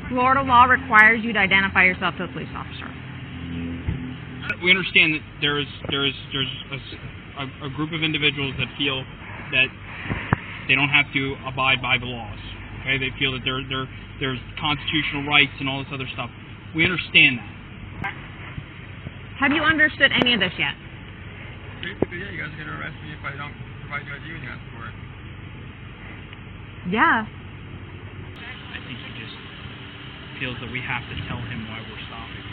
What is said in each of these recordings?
Florida law requires you to identify yourself to a police officer. We understand that there's a group of individuals that feel that they don't have to abide by the laws. Okay, they feel that there's constitutional rights and all this other stuff. We understand that. Have you understood any of this yet? Basically, yeah, you guys are going to arrest me if I don't provide you ID when you ask for it. Yeah. I think he just feels that we have to tell him why we're stopping.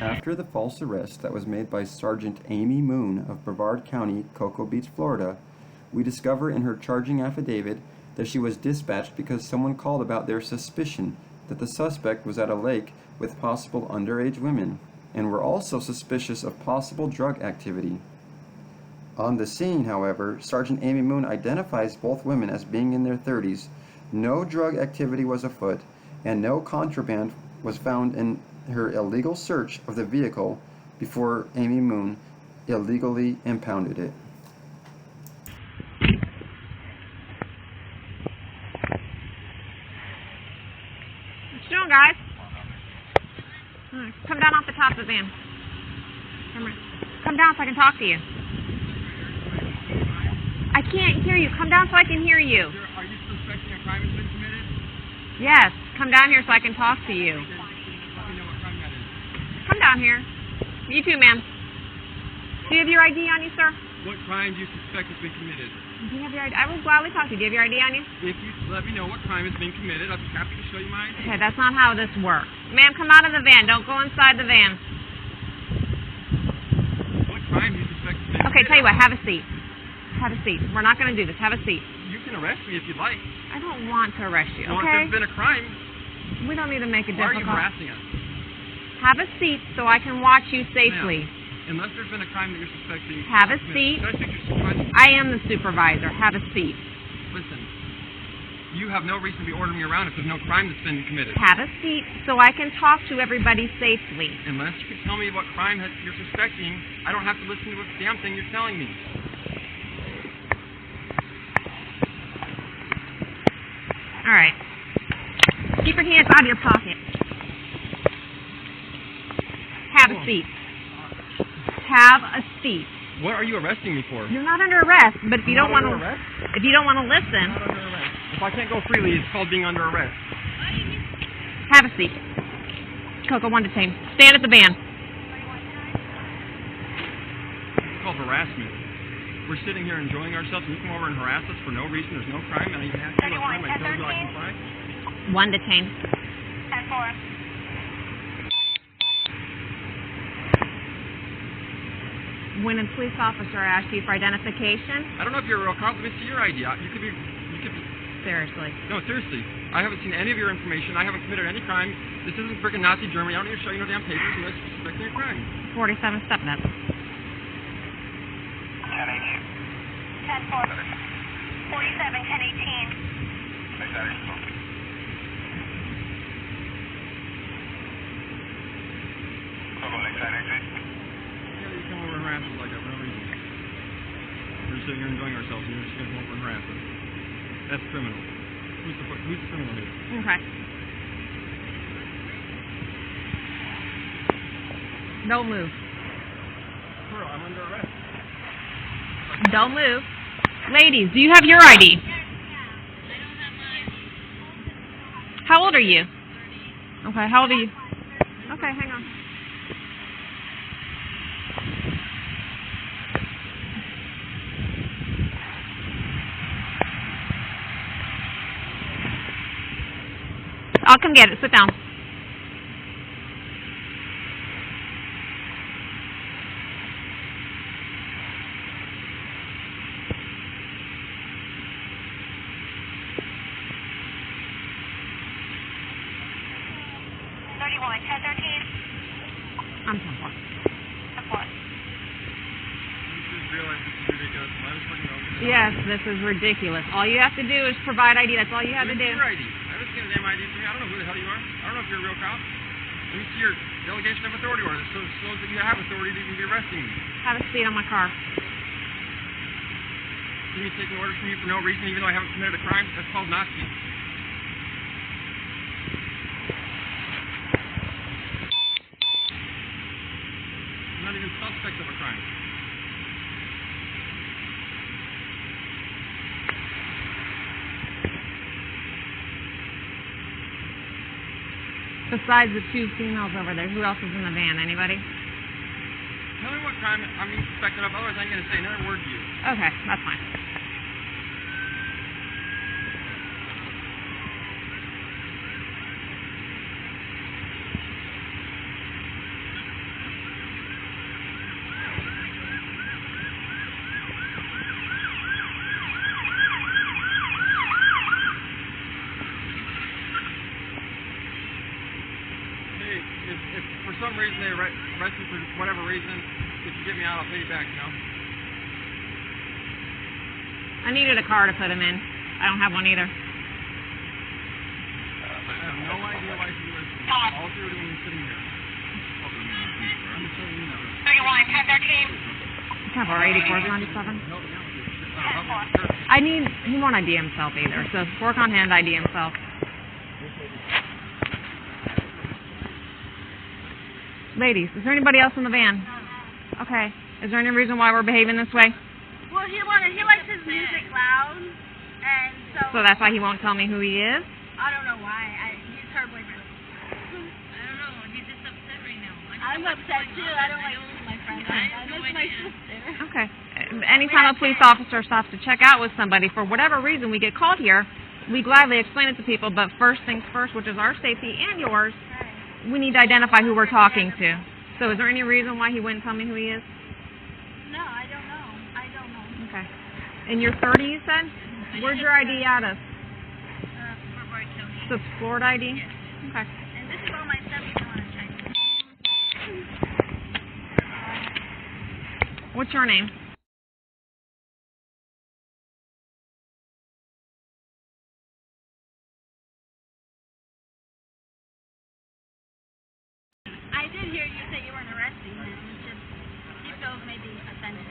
After the false arrest that was made by Sgt Amy Moon of Brevard County, Cocoa Beach, Florida, we discover in her charging affidavit that she was dispatched because someone called about their suspicion that the suspect was at a lake with possible underage women, and were also suspicious of possible drug activity. On the scene, however, Sgt Amy Moon identifies both women as being in their 30s. No drug activity was afoot, and no contraband was found in her illegal search of the vehicle before Amy Moon illegally impounded it. What you doing, guys? Come down off the top of the van. Come down so I can talk to you. I can't hear you. Come down so I can hear you. Are you suspecting a crime has been committed? Yes. Come down here so I can talk to you. Let me know what crime that is. Come down here. You too, ma'am. Do you have your ID on you, sir? What crime do you suspect has been committed? Do you have your ID? I will gladly talk to you. Do you have your ID on you? If you let me know what crime has been committed, I'll be happy to show you my ID. Okay, that's not how this works. Ma'am, come out of the van. Don't go inside the van. What crime do you suspect has been Okay, committed? tell you what. Have a seat. Have a seat. We're not going to do this. Have a seat. You can arrest me if you'd like. I don't want to arrest you, Well, if okay? there's been a crime, We don't need to make it why are you difficult. harassing us? Have a seat so I can watch you safely. Ma'am, unless there's been a crime that you're suspecting. Have a seat. Should I take your supervisor? I am the supervisor. Have a seat. Listen, you have no reason to be ordering me around if there's no crime that's been committed. Have a seat so I can talk to everybody safely. Unless you can tell me what crime you're suspecting, I don't have to listen to what damn thing you're telling me. All right. Keep your hands out of your pocket. Have a seat. Have a seat. What are you arresting me for? You're not under arrest, but if you don't want to, arrest? if you don't want to I'm listen, not under arrest. If I can't go freely, it's called being under arrest. have a seat. Coco, one detained. Stand at the van. It's called harassment. We're sitting here enjoying ourselves, and you come over and harass us for no reason. There's no crime, and I even ask you what crime. I tell you I comply. One detained. 10-4. When a police officer asks you for identification, I don't know if you're a real cop. Let me see your ID. You could be. seriously. No, seriously. I haven't seen any of your information. I haven't committed any crime. This isn't freaking Nazi Germany. I don't need to show you no damn papers unless you're suspecting a crime. 47 step net. 10-4. 47, 10-18. Yeah, you come over and harass us like that for no reason. We're sitting here enjoying ourselves, and you're just going to come over and harass us. That's criminal. Who's the criminal here? Okay. Don't move. Girl, I'm under arrest. Don't move. Ladies, do you have your ID? How old are you? Okay, how old are you? Okay, hang on. I'll come get it. Sit down. I'm 10-4. Yes, this is ridiculous. All you have to do is provide ID. That's all you have to do. Your ID. I haven't seen a damn ID from you. I don't know who the hell you are. I don't know if you're a real cop. Let me see your delegation of authority order. So it shows that you have authority to even be arresting me. Have a seat on my car. See me taking orders from you for no reason, even though I haven't committed a crime? That's called Nazi. Besides the two females over there, who else is in the van? Anybody? Tell me what crime I'm being suspected of, otherwise I'm going to say another word to you. Okay, that's fine. If for some reason they arrest me for whatever reason, if you get me out, I'll pay you back, you know? I needed a car to put him in. I don't have one either. I have no idea why she was all you're doing is sitting here. I'm just letting you know. 31, 1013. Kind of 84 97. He won't ID himself either, so work on him to ID himself. Ladies, is there anybody else in the van? Okay. Is there any reason why we're behaving this way? Well, he likes his music loud, and So that's why he won't tell me who he is? I don't know why. He's her boyfriend. I don't know. He's just upset right now. I'm upset too. I don't like losing my friend. I miss my sister. Okay. Anytime a police officer stops to check out with somebody, for whatever reason we get called here, we gladly explain it to people, but first things first, which is our safety and yours, we need to identify who we're talking to. So is there any reason why he wouldn't tell me who he is? No, I don't know. Okay. In your 30, you said? Where's your ID out of? Brevard County. So it's Florida ID? Yes. Okay. And this is all my stuff you want to check. What's your name? I did hear you say you weren't arresting him. It's just he feels maybe offended.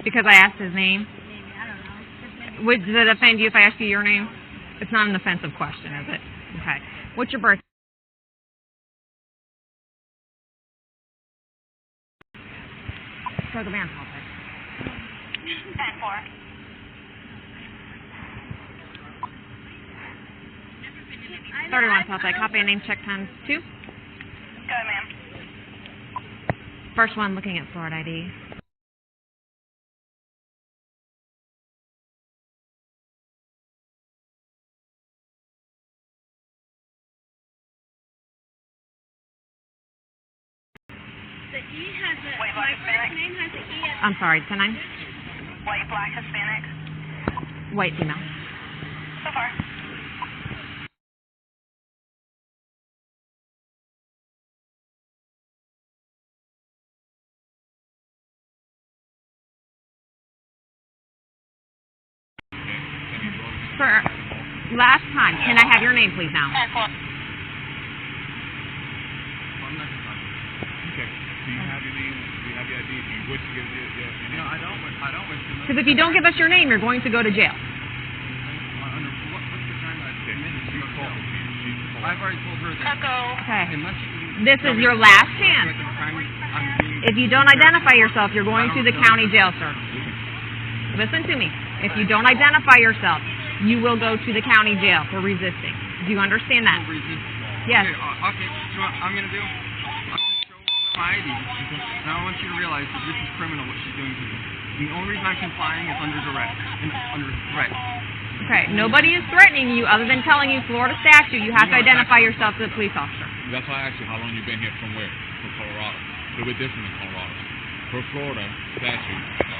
Because I asked his name. Maybe, I don't know. Just maybe. Would it offend you if I asked you your name? It's not an offensive question, is it? Okay. What's your birthday? So the van call, 10-4. 31 Southside. Copy and name check times 2. Go ahead, ma'am. First one looking at Florida ID. The E has a. Wait, My like first Hispanic? name has an E at I'm sorry, 10-9. White, black, Hispanic. White female. So far. Sir, last time, can I have your name, please, now? 10-4. I'm not going to talk. Okay. Do you have your name? Do you have your ID? Do you wish to give your name? No, I don't wish to know. Because if you don't give us your name, you're going to go to jail. What's the crime I committed? She's called. I've already told her that. Coco. Okay. Unless you This is your last chance. If you don't identify yourself, you're going to the county jail, sir. Listen to me. If you don't identify yourself, you will go to the county jail for resisting. Do you understand that? Yes. Okay, you know what I'm going to do? I'm going to show her my ID. And I want you to realize that this is criminal what she's doing to me. And the only reason I'm complying is under duress. And under threat. Okay. Nobody is threatening you other than telling you Florida statute. You have to identify yourself to the police officer. That's why I asked you how long you've been here from where? From Colorado. A little bit different than Colorado. For Florida statute.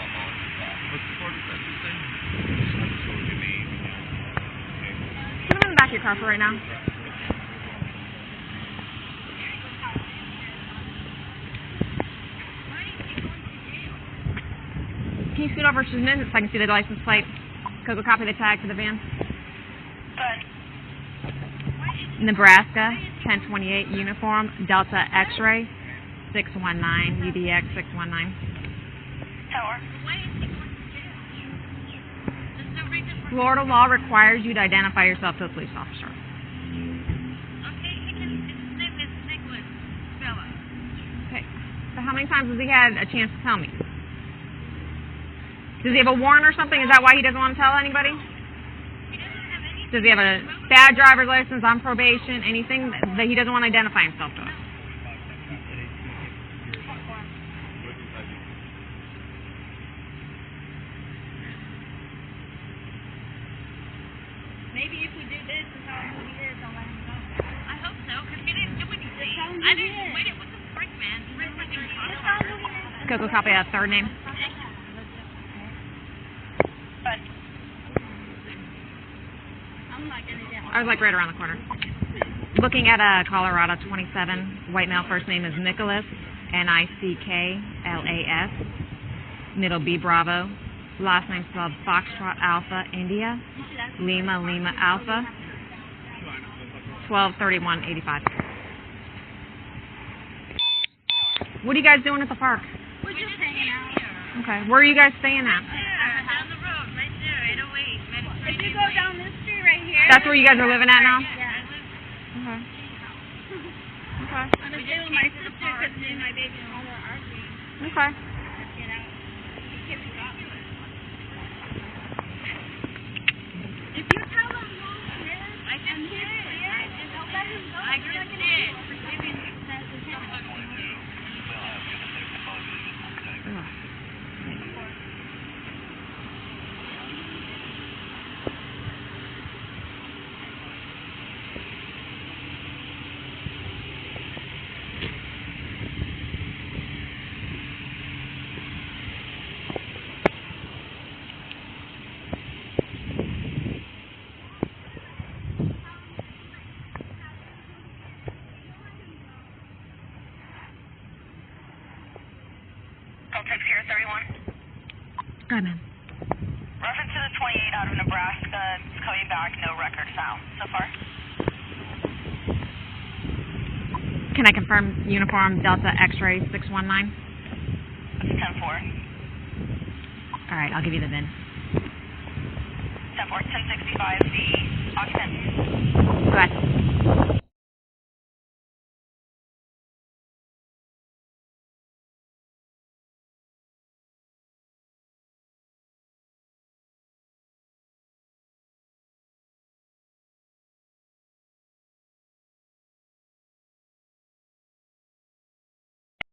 What's the Florida statute say? Just have to show your name. Okay. Put him in the back of your car for right now. Can you scoot over just a minute so I can see the license plate? Coco, copy the tag for the van. Good. Nebraska, 1028 uniform, Delta X-ray, 619, UDX 619. Tower. Florida law requires you to identify yourself to a police officer. Okay, his name is Nicholas Failla. Okay. So how many times has he had a chance to tell me? Does he have a warrant or something? Is that why he doesn't want to tell anybody? He doesn't have anything. Does he have a bad driver's license, on probation, anything that he doesn't want to identify himself to us? Maybe if we do this and tell him who he is, I'll let him go. I hope so, because he didn't do anything. Tell him I who he didn't. is. Wait, what the frick, man? He was like Just tell him who he is. Coco, copy that third name. But I'm not gonna get I was like right around the corner. Looking at Colorado 27, white male, first name is Nicholas, Nicklas, middle B Bravo, last name spelled Foxtrot Alpha India, Lima Lima Alpha, 12/31/85. What are you guys doing at the park? We're just hanging out. Okay, where are you guys staying at? down the road, right there, 808, If you go down this street right here. That's where you guys are living at now? Yeah. Okay. Okay. I'm gonna stay with my sister because me and my baby mama are arguing. Okay. Let's get out. You can't be gone. If you tell him who he is, I just did. don't let him go. I You're not just gonna did. do it for something that is happening. Ugh. Celtics here, 31. Go ahead, man. Reference to the 28 out of Nebraska. It's coming back. No record found so far. Can I confirm uniform Delta X-ray 619? 10-4. All right, I'll give you the VIN. 10-4. 1065. The occupant. Go ahead.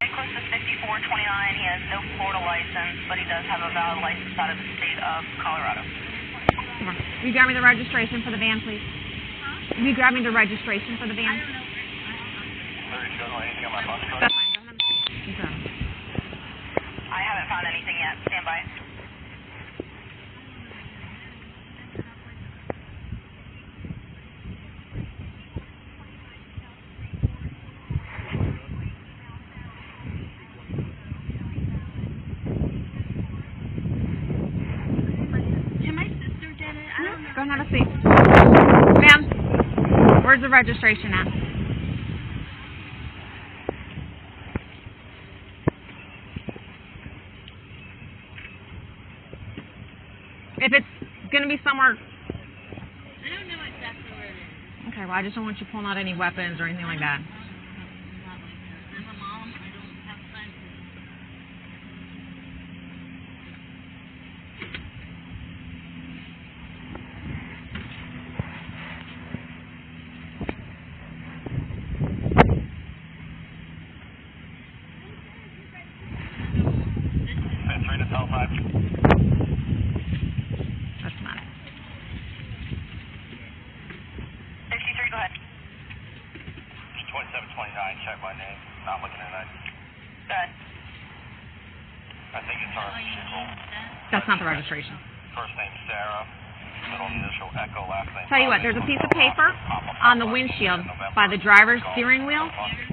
Nicholas is 5429. He has no Florida license, but he does have a valid license out of the state of Colorado. Come on. Will you grab me the registration for the van, please? Will you grab me the registration for the van? That's fine. Go ahead. You grab it. I haven't found anything yet. Stand by. And my sister did it. I don't know. Go and have a seat. Ma'am, where's the registration at? If it's going to be somewhere... I don't know exactly where it is. Okay, well, I just don't want you pulling out any weapons or anything like that. Not like that. I'm a mom. I don't have time to. That's not it. 63, go ahead. 2729, check my name. Not looking at that. Go ahead. I think it's our vehicle. That's not the registration. First name Sarah, middle initial Echo, last name. Tell you what, there's a piece of paper on the windshield by the driver's steering wheel.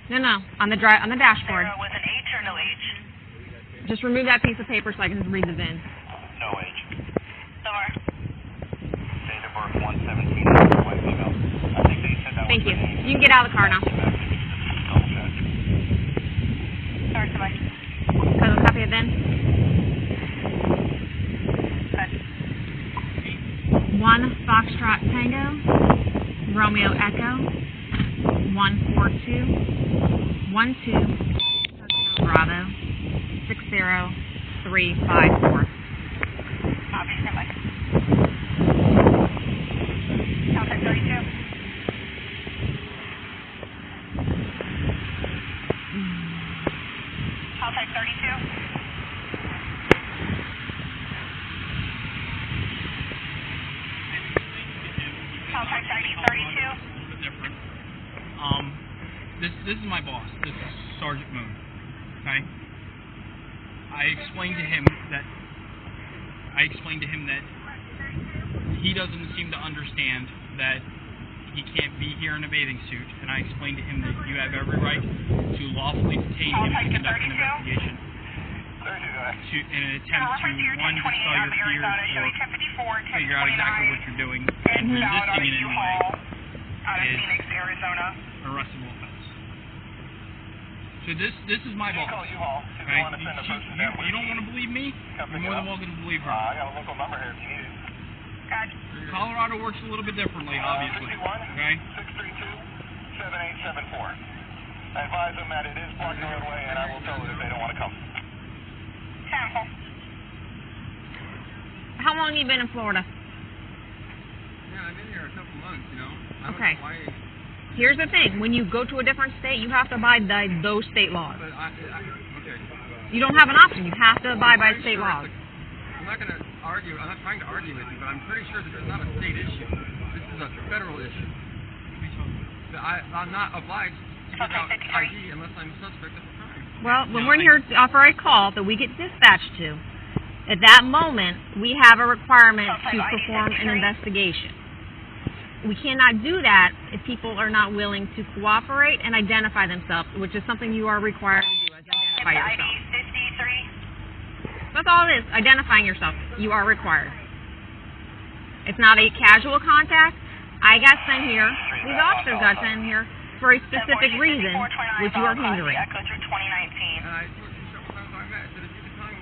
No, on the dashboard. Sarah with an H or no H? Just remove that piece of paper so I can just read the VIN. No age. So far. Date of birth 117, white female. I think they said that Thank was you. the name. You can get out of the car now. Double check. Sorry, somebody. Cousin, copy of VIN. Go ahead. 1 Foxtrot Tango, Romeo Echo, 142, 12, Bravo, 60354. Copy, stand by. Contact 32. Contact ID 32. A little bit different. This is my boss. This is Sgt Moon. Okay. I explained to him that he doesn't seem to understand that he can't be here in a bathing suit, and I explained to him that you have every right to lawfully detain him to conduct an investigation in an attempt to, one, dispel your fears or figure out exactly what you're doing, and resisting it in any way is an arrestable offense. So this is my boss. Okay? You don't want to believe me? You're more than welcome to believe her. I got a local number here if you need it. Colorado works a little bit differently, obviously. Okay? 632-7874. I advise them that it is blocked the roadway, and I will tell them if they don't want to come. How long have you been in Florida? Yeah, I've been here a couple months, you know. I don't Okay. know why, Here's the thing. When you go to a different state, you have to abide by those state laws. but okay. You don't have an option. You have to abide by state laws. I'm not going to argue. I'm not trying to argue with you, but I'm pretty sure that it's not a state issue. This is a federal issue. I'm not obliged to give out ID unless I'm a suspect of a crime. Well, when we're here to offer a call that we get dispatched to, at that moment, we have a requirement to perform an investigation. We cannot do that if people are not willing to cooperate and identify themselves, which is something you are required to do, is identify ID yourself. 53. That's all it is, identifying yourself. You are required. It's not a casual contact. I got sent here, these officers got sent here for a specific reason, which you are hindering. Echo through 2019. And I told you several times I met that if you could tell me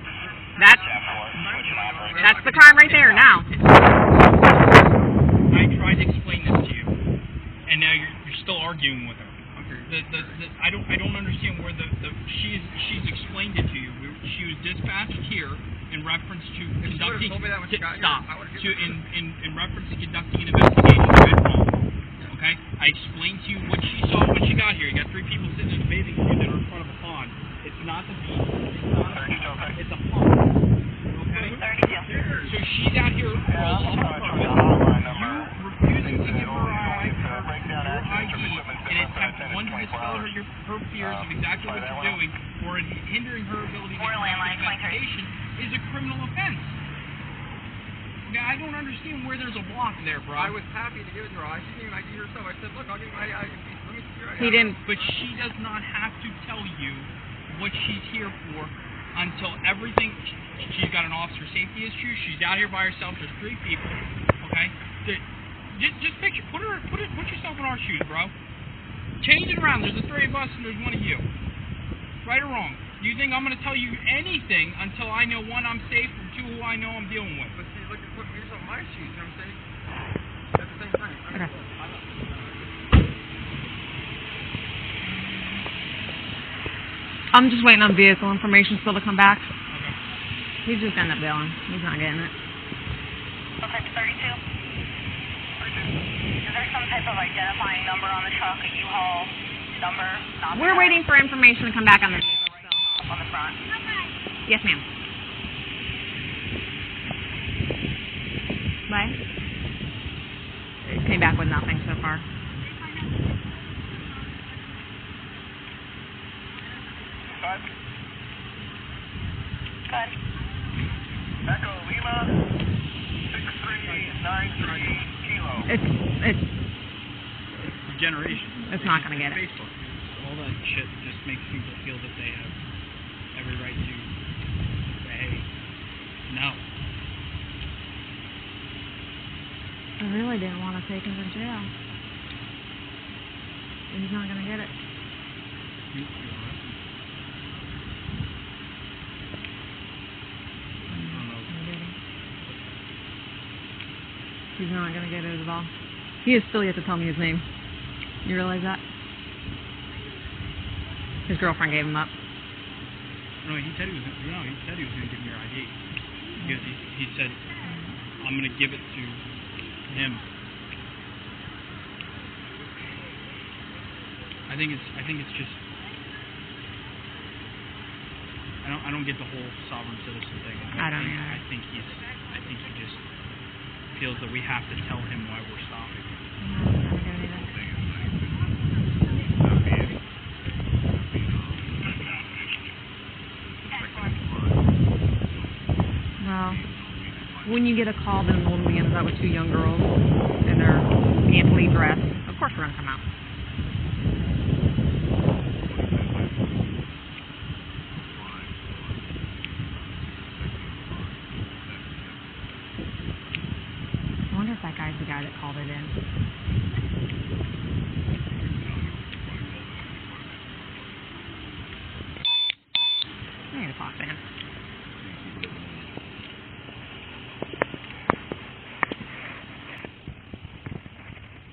That's the crime right there now. I tried to explain this to you, and now you're still arguing with her. I don't understand where she's explained it to you. She was dispatched here in reference to conducting in reference to conducting an investigation at home. Okay, I explained to you what she saw when she got here. You got three people sitting in a bathing suit that are in front of a pond. It's not the beach. It's not a pond. It's a pond. Okay. 32. So she's out here for a lawful purpose. You refusing to give her your ID in an attempt to, one, to dispel her fears of exactly what you're doing, or in hindering her ability to conduct an investigation is a criminal offense. Okay, I don't understand where there's a block there, bro. I was happy to give it to her. She didn't even ID herself. I said, look, I'll give you my ID. Let me see your ID. He didn't. But she does not have to tell you what she's here for until everything. She's got an officer safety issue. She's out here by herself. There's three people. Okay, just picture. Put yourself in our shoes, bro. Change it around. There's the three of us and there's one of you. Right or wrong? Do you think I'm going to tell you anything until I know, one, I'm safe, and two, who I know I'm dealing with? But see, look, put yourself in my shoes. You know what I'm saying? At the same time. Okay. I'm just waiting on vehicle information still to come back. Okay. He's just end up bailing. He's not getting it. Okay, 32. Is there some type of identifying number on the truck, a U-Haul number? We're waiting for information to come back on the vehicle. On the front. Yes, ma'am. Bye. It came back with nothing so far. Good. Echo Lima 6393 Kilo. It's Regeneration. It's not gonna get it. Facebook. All that shit just makes people feel that they have every right to say, hey, no. I really didn't want to take him to jail. He's not gonna get it. He's not gonna get it at all. He is still yet to tell me his name. You realize that? His girlfriend gave him up. No, he said he was going to give me your ID. Because he said, I'm going to give it to him. I think it's just I don't get the whole sovereign citizen thing. I don't either. I think he just feels that we have to tell him why we're stopping. Well, when you get a call that an old man is out with two young girls and they're scantily dressed, of course we're going to come out. I wonder if that guy's the guy that called it in. I need to talk to him.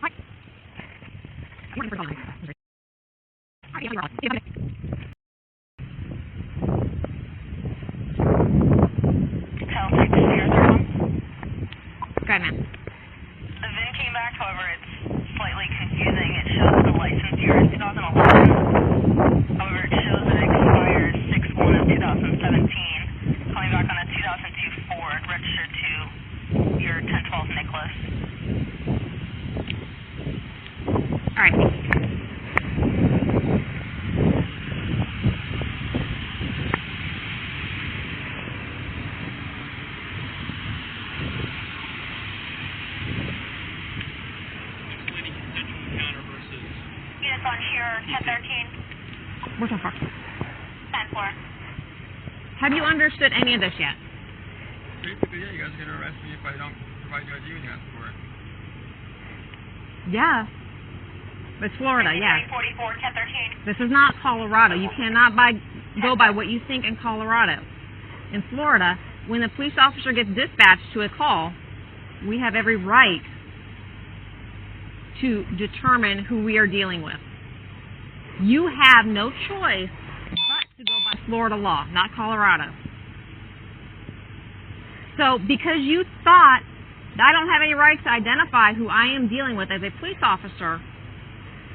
Hi. I'm looking for something. Hi, you're all. Go ahead, man. The VIN came back, however, it's slightly confusing. It shows the license year is 2011. However, it shows that it expired 6/1 of 2017. Coming back on a 2002 Ford, registered to your 1012 Nicholas. All right. Units on here, 1013, Where's my car? 10-4. Have you understood any of this yet? Basically, yeah, you guys are going to arrest me if I don't provide you ID when you ask for it. Yeah. It's Florida, yeah. 44, 1013. This is not Colorado. You cannot go by what you think in Colorado. In Florida, when a police officer gets dispatched to a call, we have every right to determine who we are dealing with. You have no choice but to go by Florida law, not Colorado. So because you thought that I don't have any right to identify who I am dealing with as a police officer,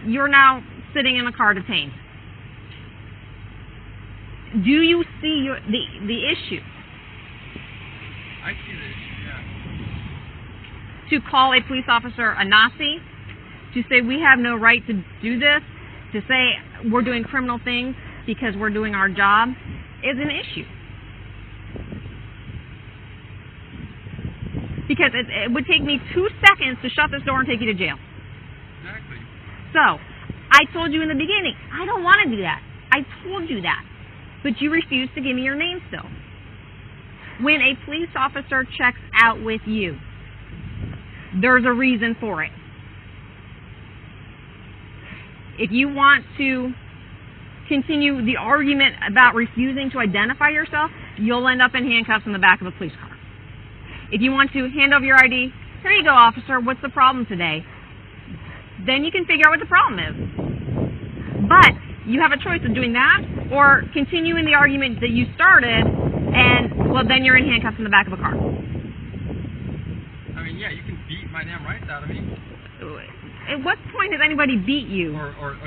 you're now sitting in a car detained. Do you see the issue? I see the issue, yeah. To call a police officer a Nazi, to say we have no right to do this, to say we're doing criminal things because we're doing our job, is an issue. Because it would take me 2 seconds to shut this door and take you to jail. Exactly. So, I told you in the beginning, I don't want to do that. I told you that. But you refuse to give me your name still. When a police officer checks out with you, there's a reason for it. If you want to continue the argument about refusing to identify yourself, you'll end up in handcuffs in the back of a police car. If you want to hand over your ID, here you go, officer, what's the problem today? Then you can figure out what the problem is. But you have a choice of doing that or continuing the argument that you started, and, well, then you're in handcuffs in the back of a car. I mean, yeah, you can beat my damn rights out of me. At what point has anybody beat you? Or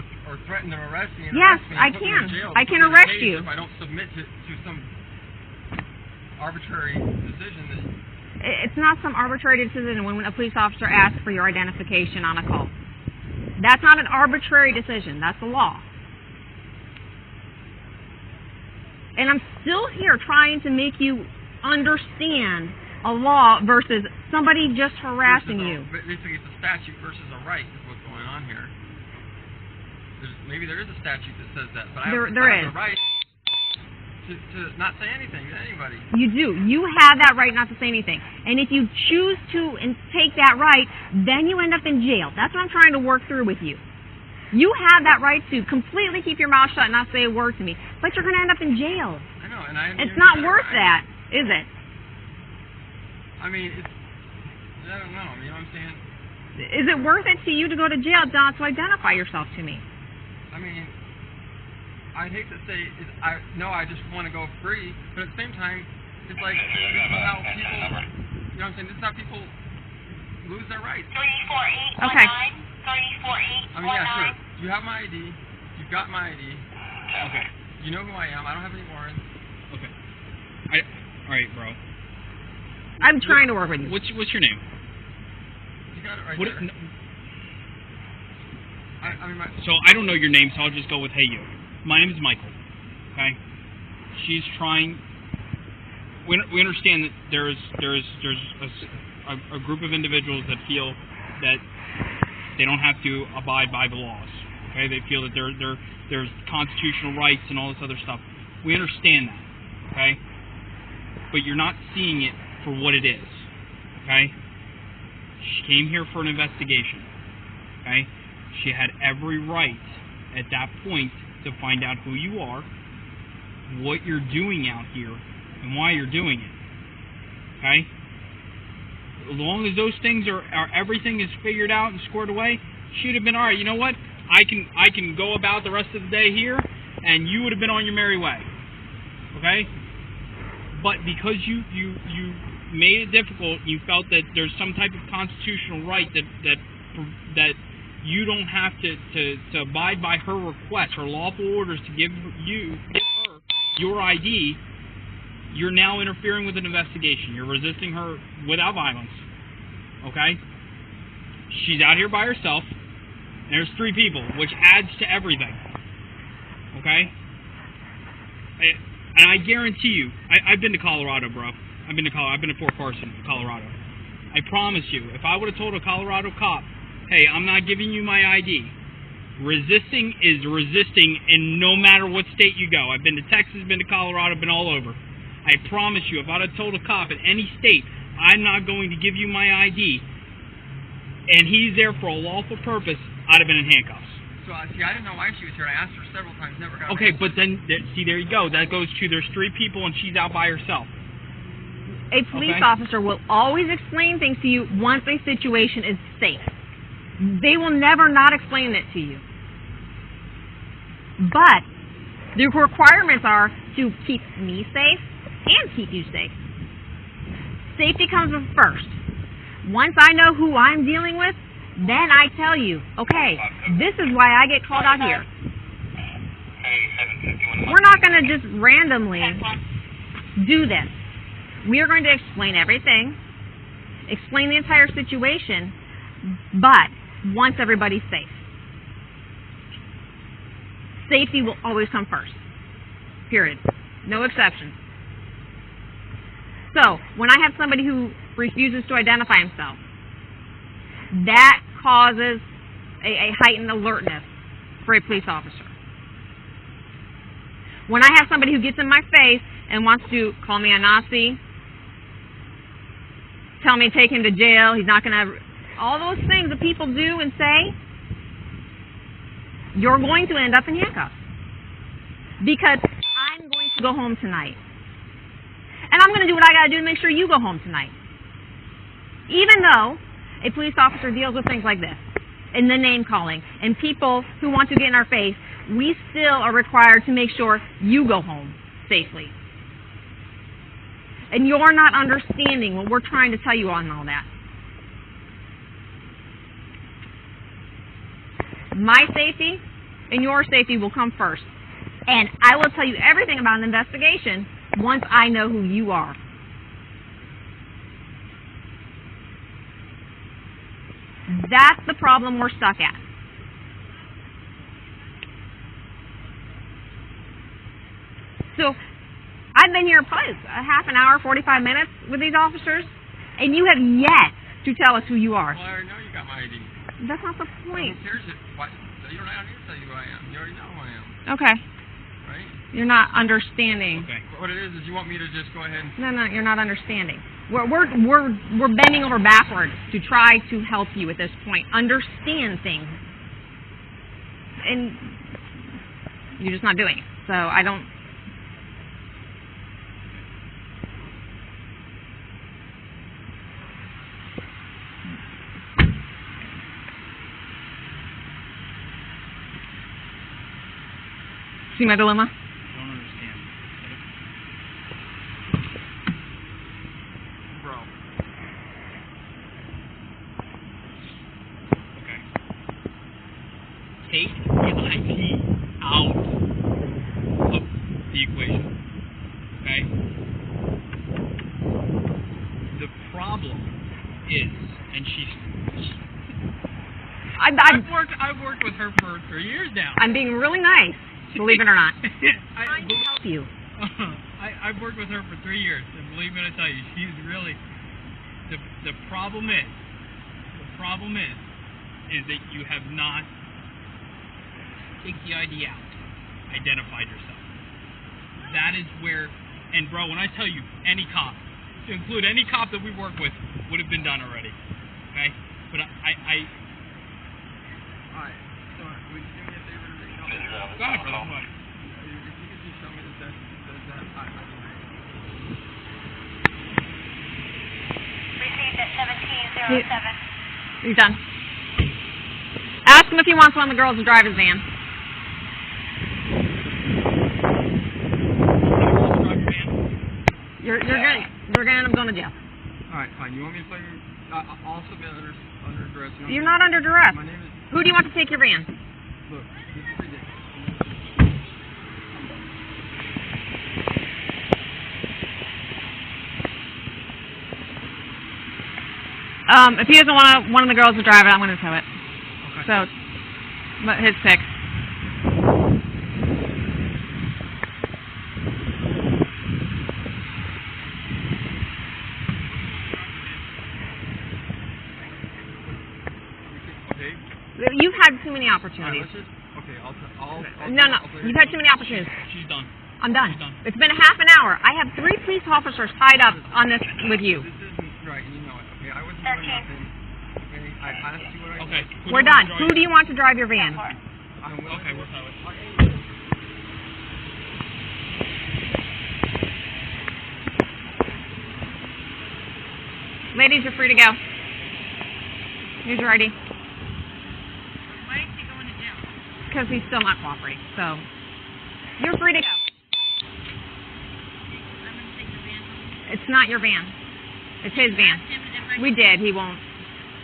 threaten to arrest me. And Yes, arrest me I and put me in can. jail, I put can me in a arrest cage you. if I don't submit to some arbitrary decision that. It's not some arbitrary decision when a police officer asks for your identification on a call. That's not an arbitrary decision. That's the law. And I'm still here trying to make you understand a law versus somebody just harassing you. Basically, it's a statute versus a right is what's going on here. Maybe there is a statute that says that, but I have the right to not say anything to anybody. You do. You have that right not to say anything. And if you choose to and take that right, then you end up in jail. That's what I'm trying to work through with you. You have that right to completely keep your mouth shut and not say a word to me, but you're going to end up in jail. I know, and it's not worth that, is it? I mean, I don't know. You know what I'm saying? Is it worth it to you to go to jail not to identify yourself to me? I mean, I'd hate to say, I just want to go free, but at the same time, it's like, this is how people, you know what I'm saying, this is how people lose their rights. 34819. Okay. 34819. I mean, yeah, sure. You have my ID. You've got my ID. Okay. You know who I am. I don't have any warrants. Alright, bro. I'm trying to work with you. What's your name? You got it right What? there. I mean, So I don't know your name, so I'll just go with hey you. My name is Michael. Okay. She's trying. We understand that there's a group of individuals that feel that they don't have to abide by the laws. Okay. They feel that there's constitutional rights and all this other stuff. We understand that. Okay. But you're not seeing it for what it is. Okay. She came here for an investigation. Okay. She had every right at that point to find out who you are, what you're doing out here, and why you're doing it. Okay? As long as those things are everything is figured out and squared away, she'd have been alright, you know what? I can go about the rest of the day here, and you would have been on your merry way. Okay? But because you made it difficult, you felt that there's some type of constitutional right that you don't have to abide by her requests, her lawful orders to give her your ID, you're now interfering with an investigation. You're resisting her without violence. Okay? She's out here by herself. And there's 3 people, which adds to everything. Okay? And I guarantee you, I've been to Colorado, bro. I've been to Fort Carson, Colorado. I promise you, if I would have told a Colorado cop, hey, I'm not giving you my ID. Resisting is resisting, and no matter what state you go. I've been to Texas, been to Colorado, been all over. I promise you, if I'd have told a cop in any state, I'm not going to give you my ID, and he's there for a lawful purpose, I'd have been in handcuffs. So, see, I didn't know why she was here. I asked her several times, never got Okay, but then, see, there you go. That goes to there's 3 people, and she's out by herself. A police officer will always explain things to you once a situation is safe. They will never not explain it to you. But the requirements are to keep me safe and keep you safe. Safety comes first. Once I know who I'm dealing with, then I tell you, okay, this is why I get called out here. We're not going to just randomly do this. We are going to explain everything, explain the entire situation, but once everybody's safe. Safety will always come first. Period. No exceptions. So, when I have somebody who refuses to identify himself, that causes a heightened alertness for a police officer. When I have somebody who gets in my face and wants to call me a Nazi, tell me to take him to jail, he's not going to... All those things that people do and say, you're going to end up in handcuffs. Because I'm going to go home tonight. And I'm going to do what I got to do to make sure you go home tonight. Even though a police officer deals with things like this, and the name calling, and people who want to get in our face, we still are required to make sure you go home safely. And you're not understanding what we're trying to tell you on all that. My safety and your safety will come first. And I will tell you everything about an investigation once I know who you are. That's the problem we're stuck at. So, I've been here probably a half an hour, 45 minutes with these officers, and you have yet to tell us who you are. Well, I already know you got my ID. That's not the point. Who cares if, what, you don't need to tell you who I am. You already know who I am. Okay. Right? You're not understanding. Okay. What it is you want me to just go ahead and... No, you're not understanding. We're bending over backwards to try to help you at this point. Understand things. And you're just not doing it. So I don't... See my dilemma? I don't understand. Bro. Okay. Take the ID out of the equation. Okay? is, and she's. I've worked with her for 3 years now. I'm being really nice, believe it or not. Trying to help you. I've worked with her for 3 years, and believe me when I tell you, she's really. The problem is that you have not, take the ID out, identified yourself. That is where, and bro, when I tell you, any cop, to include any cop that we work with, would have been done already. Okay? But Alright, so would you do me a favor to reach out? Go ahead, brother. What? If you could just show me the test that says that, I can read it. Received at 1707. He's done. Ask him if he wants one of the girls to drive his van. You're gonna end up going to jail. Alright, fine. You want me to play your... I'll submit under duress. You're not under duress. My name is... Who do you want to take your van? Look, this is ridiculous. If he doesn't want one of the girls to drive it, I'm going to tow it. Okay. So, but his pick. Okay. You've had too many Alright, opportunities. let's just... Okay, I'll No, you've had too many opportunities. She's done. I'm done. She's done. It's been a half an hour. I have 3 police officers tied up on this with you. This isn't right, and you know it. Okay, I wasn't doing nothing. Okay, I asked you what I Okay. did. We're done. Who do you want to drive your van? I'm willing Okay, to we'll tow it. Ladies, you're free to go. Here's your ID. Why is he going to jail? Because he's still not cooperating. So, you're free to go. I'm going to take the van home. It's not your van. It's his van. Ask him if I We did. He won't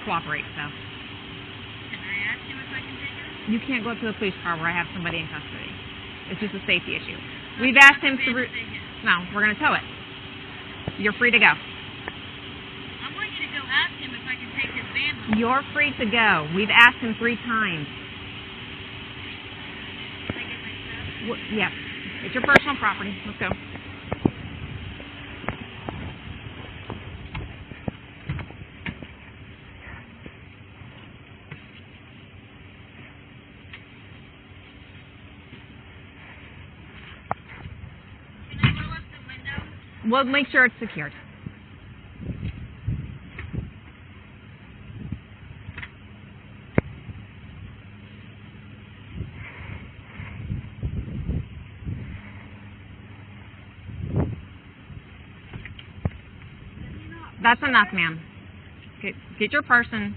cooperate, so. Can I ask him if I can take it? You can't go up to the police car where I have somebody in custody. It's just a safety issue. We've asked him to... No, we're going to tow it. You're free to go. I want you to go ask him if I can take his van home. You're free to go. We've asked him 3 times. Can I get my stuff? Yeah. It's your personal property. Let's go. Can I roll up the window? We'll make sure it's secured. That's enough, ma'am. Get your person.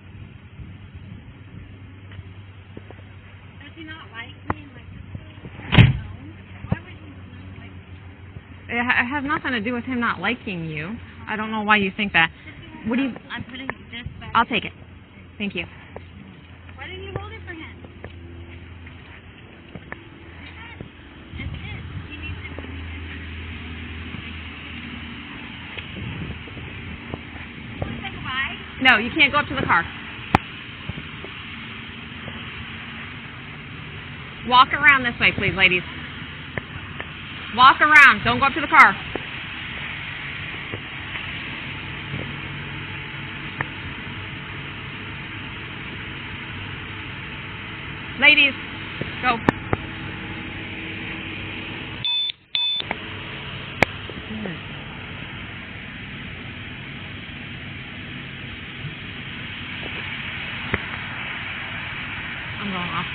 Does he not like me and my sister? No. Why would he not like me? It has nothing to do with him not liking you. I don't know why you think that. What do you... I'm putting this back. I'll take it. Thank you. Why didn't you hold it for him? It's his. He needs it when he gets it. You want to say goodbye? No, you can't go up to the car. Walk around this way, please, ladies. Walk around. Don't go up to the car. Ladies, go. I'm going off.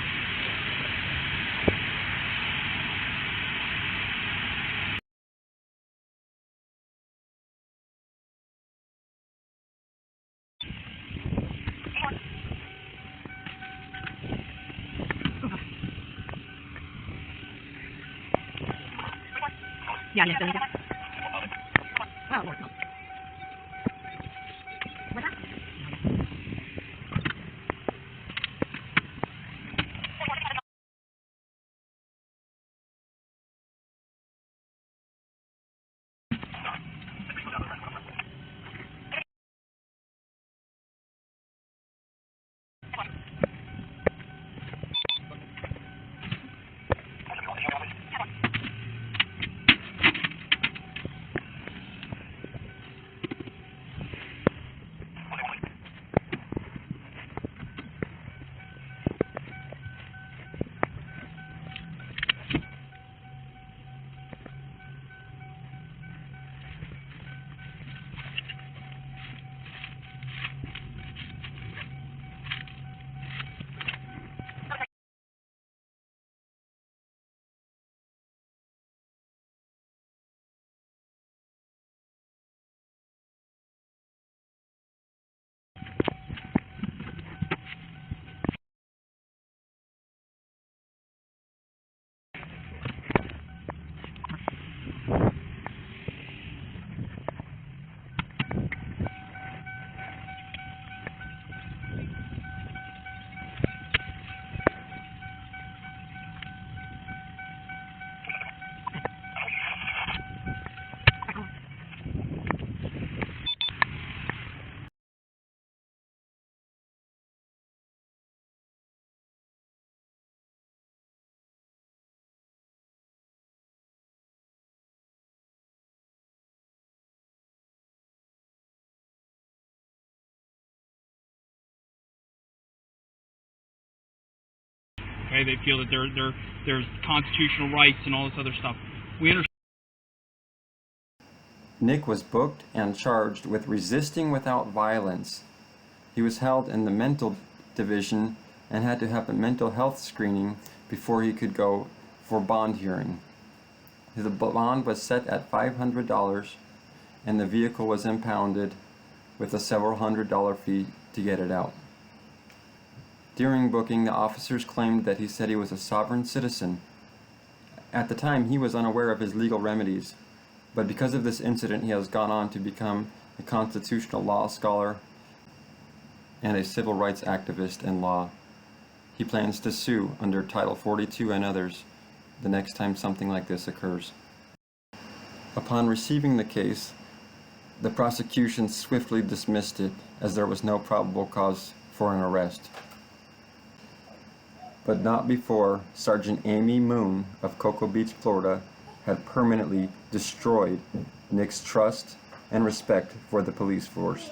Yeah, yes, well, Lord, no. Okay, they feel that there's constitutional rights and all this other stuff. We understand. Nick was booked and charged with resisting without violence. He was held in the mental division and had to have a mental health screening before he could go for bond hearing. The bond was set at $500 and the vehicle was impounded with a several $100 fee to get it out. During booking, the officers claimed that he said he was a sovereign citizen. At the time, he was unaware of his legal remedies, but because of this incident, he has gone on to become a constitutional law scholar and a civil rights activist in law. He plans to sue under Title 42 and others the next time something like this occurs. Upon receiving the case, the prosecution swiftly dismissed it as there was no probable cause for an arrest. But not before Sgt Amy Moon of Cocoa Beach, Florida, had permanently destroyed Nick's trust and respect for the police force.